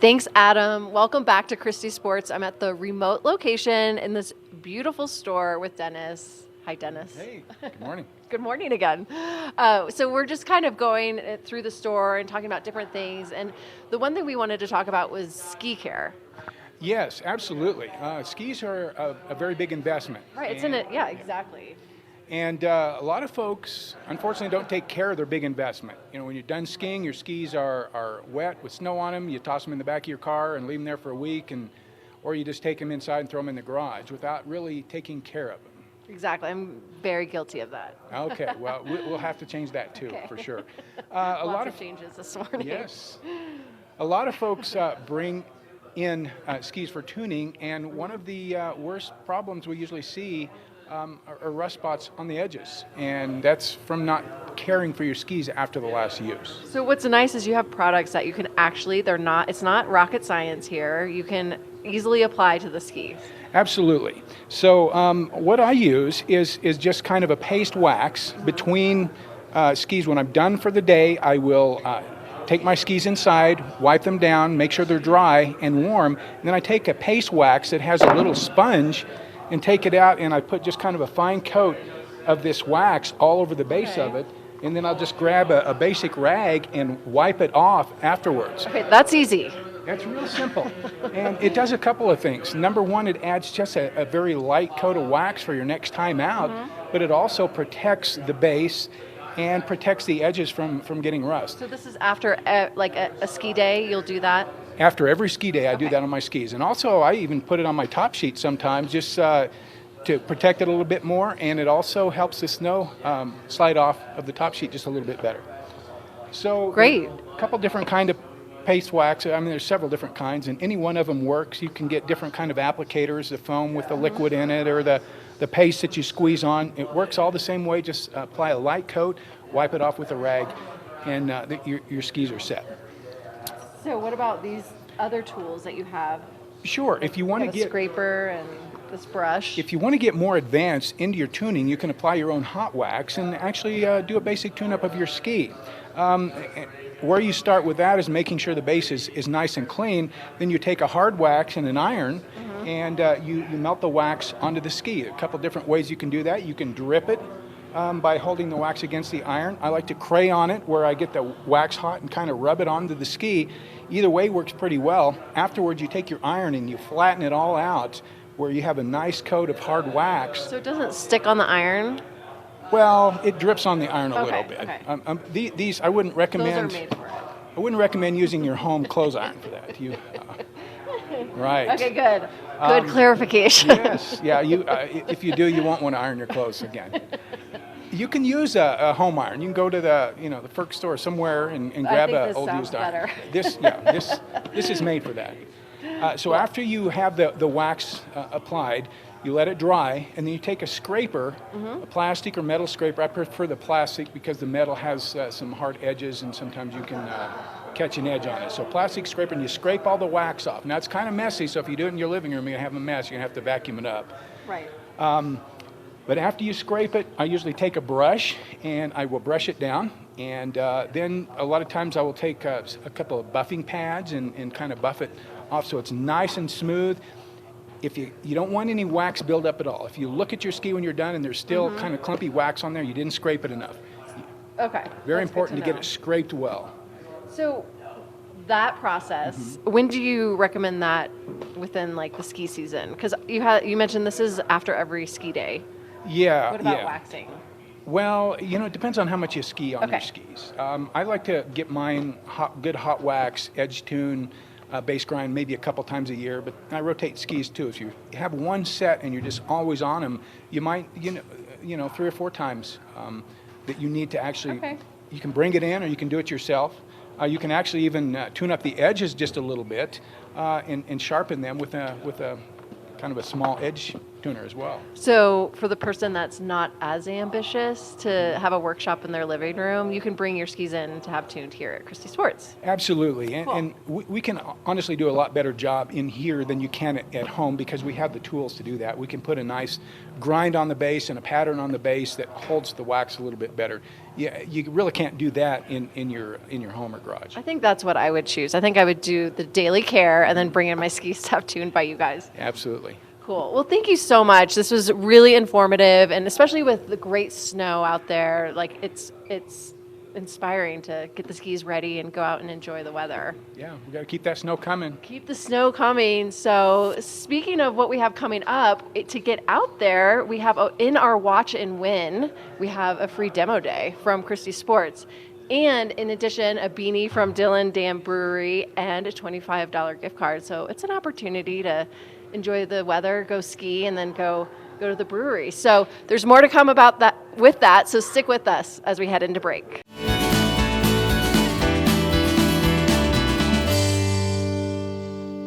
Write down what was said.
Thanks, Adam. Welcome back to Christy Sports. I'm at the remote location in this beautiful store with Dennis. Hi, Dennis. Hey, good morning. Good morning again. So we're just kind of going through the store and talking about different things. And the one thing we wanted to talk about was ski care. Yes, absolutely. Skis are a very big investment. Right, it's in it. Yeah, exactly. And a lot of folks, unfortunately, don't take care of their big investment. You know, when you're done skiing, your skis are wet with snow on them. You toss them in the back of your car and leave them there for a week, or you just take them inside and throw them in the garage without really taking care of them. Exactly. I'm very guilty of that. Okay, well, we'll have to change that too, Okay. for sure. A lot of changes this morning. Yes. A lot of folks bring in skis for tuning, and one of the worst problems we usually see are rust spots on the edges, and that's from not caring for your skis after the last use. So what's nice is you have products that you can actually, it's not rocket science here. You can easily apply to the ski. Absolutely. So what I use is just kind of a paste wax between skis. When I'm done for the day, I will take my skis inside, wipe them down, make sure they're dry and warm, and then I take a paste wax that has a little sponge and take it out, and I put just kind of a fine coat of this wax all over the base of it, and then I'll just grab a basic rag and wipe it off afterwards. Okay, that's easy. That's real simple, and it does a couple of things. Number one, it adds just a very light coat of wax for your next time out, but it also protects the base and protects the edges from getting rust. So this is after a ski day, you'll do that? After every ski day, I do that on my skis. And also, I even put it on my top sheet sometimes just to protect it a little bit more, and it also helps the snow slide off of the top sheet just a little bit better. So great. A couple different kind of paste wax. I mean, there's several different kinds, and any one of them works. You can get different kind of applicators, the foam with the liquid in it, or the paste that you squeeze on. It works all the same way. Just apply a light coat, wipe it off with a rag, and your skis are set. So what about these other tools that you have? Sure. If you want to get a scraper and this brush. If you want to get more advanced into your tuning, you can apply your own hot wax and actually do a basic tune-up of your ski. Where you start with that is making sure the base is nice and clean. Then you take a hard wax and an iron, and you melt the wax onto the ski. A couple different ways you can do that. You can drip it by holding the wax against the iron. I like to crayon it where I get the wax hot and kind of rub it onto the ski. Either way works pretty well. Afterwards, you take your iron and you flatten it all out where you have a nice coat of hard wax. So it doesn't stick on the iron? Well, it drips on the iron a little bit. Okay. These I wouldn't recommend. Those are made for it. I wouldn't recommend using your home clothes iron for that. Right. Okay, good. Good clarification. Yes. Yeah. If you do, you won't want to iron your clothes again. You can use a home iron. You can go to the Ferg store somewhere and grab an old used iron. This is made for that. So after you have the wax applied, you let it dry, and then you take a scraper, a plastic or metal scraper. I prefer the plastic because the metal has some hard edges, and sometimes you can catch an edge on it. So plastic scraper, and you scrape all the wax off. Now it's kind of messy, so if you do it in your living room, you're going to have a mess. You're going to have to vacuum it up. Right. But after you scrape it, I usually take a brush and I will brush it down. And then a lot of times I will take a couple of buffing pads and kind of buff it off so it's nice and smooth. If you don't want any wax buildup at all. If you look at your ski when you're done and there's still kind of clumpy wax on there, you didn't scrape it enough. Okay. Very important to get it scraped well. So that process, when do you recommend that within like the ski season? Because you mentioned this is after every ski day. Yeah. What about waxing? Well, it depends on how much you ski on your skis. I like to get mine good hot wax, edge tune, base grind maybe a couple times a year, but I rotate skis too. If you have one set and you're just always on them, you might, 3 or 4 times that you need to actually, you can bring it in or you can do it yourself. You can actually even tune up the edges just a little bit and sharpen them with a kind of a small edge tuner as well. So for the person that's not as ambitious to have a workshop in their living room, you can bring your skis in to have tuned here at Christy Sports. Absolutely, and, Cool. and we can honestly do a lot better job in here than you can at home because we have the tools to do that. We can put a nice grind on the base and a pattern on the base that holds the wax a little bit better. Yeah, you really can't do that in your home or garage. I think that's what I would choose. I think I would do the daily care and then bring in my skis to have tuned by you guys. Absolutely. Cool. Well, thank you so much. This was really informative, and especially with the great snow out there, like it's inspiring to get the skis ready and go out and enjoy the weather. Yeah, we got to keep that snow coming. Keep the snow coming. So speaking of what we have coming up, to get out there, we have in our Watch and Win, we have a free demo day from Christy Sports. And in addition, a beanie from Dillon Dam Brewery and a $25 gift card. So it's an opportunity to enjoy the weather, go ski, and then go to the brewery. So there's more to come about that with that. So stick with us as we head into break.